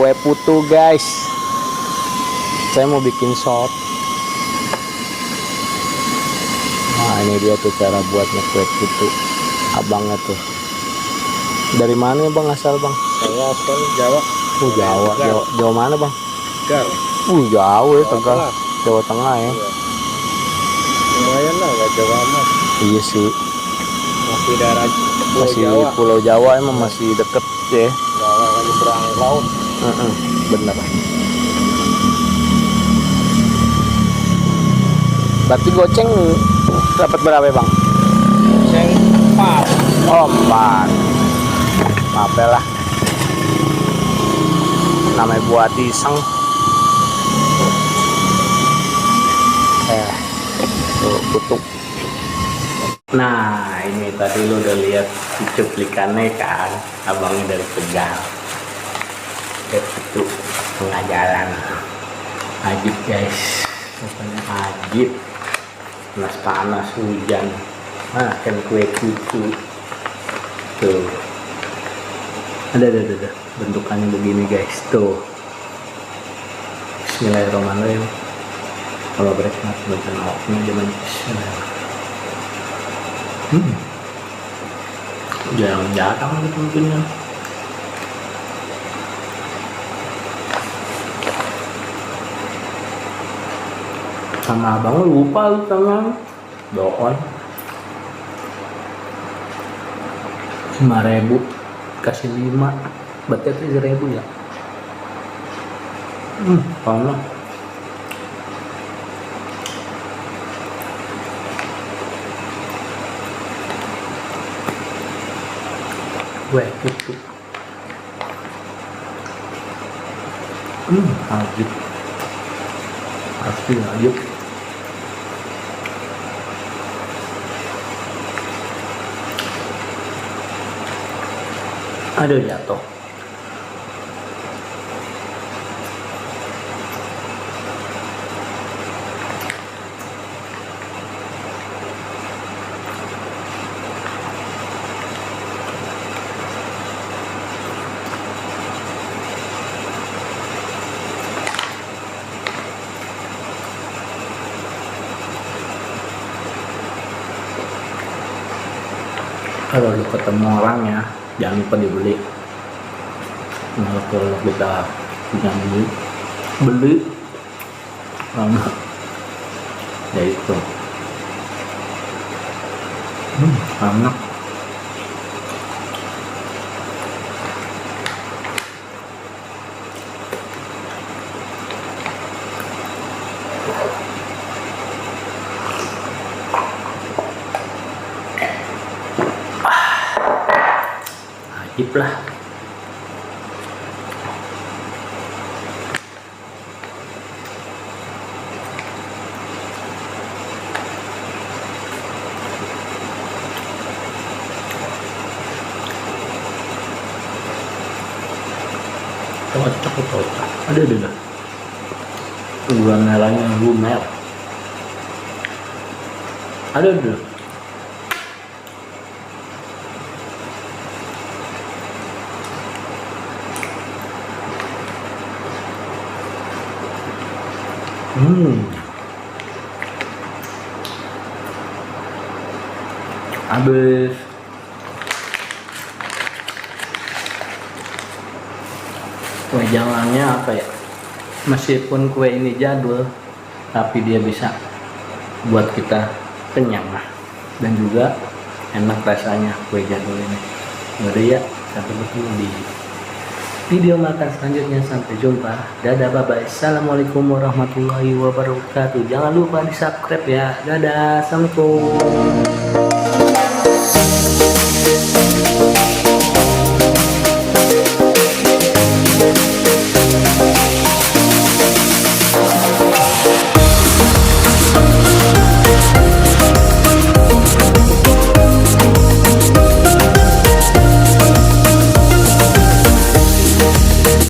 kue putu guys. Saya mau bikin shot. Nah ini dia tuh cara buatnya kue putu abangnya tuh. Dari mana ya bang asal bang? Saya asal Jawa. Jawa. Jawa mana bang? Tegal. Jauh ya Tegal. Tengah. Jawa Tengah ya. Iya. Lumayan lah, gak jauh amat. Iya sih. Masih daerah Pulau Masih Jawa. Pulau Jawa emang masih deket ya. Jawa kan nyebrang laut. Bener. Berarti goceng dapat berapa bang? Goceng 4. Oh 4. Apa lah? Namanya buat iseng. Tuh kutuk. Nah ini tadi lu udah lihat cuplikannya kan, abangnya dari Tegal. Itu tengah jalan. Ajib guys, pokoknya ajib. Panas hujan, makan kue putu. Tuh, ada bentukannya begini guys. Tuh, Bismillahirrahmanirrahim. Kalau berekmat baca awaknya jangan Bismillahirrahmanirrahim. Jarang gitu mungkin. Sama abang lupa lu tangan doon 5.000 kasih 5 berarti itu 1.000 ya. Panas. Gue tutup. Ajib. Pasti ajib. Aduh jatuh. Kalau lu ketemu orangnya jangan lupa dibeli. Nah, kalau kita punya beli lama ya itu enak. Ajib lah. Cocok. Ada. Gula merahnya lumer. Ada. Habis. Kue jangannya apa ya? Meskipun kue ini jadul, tapi dia bisa buat kita kenyang lah. Dan juga enak rasanya kue jadul ini. Udah ya, sampai bertemu di video makan selanjutnya. Sampai jumpa. Dadah, bye-bye. Assalamualaikum warahmatullahi wabarakatuh. Jangan lupa di subscribe ya. Dadah, assalamualaikum.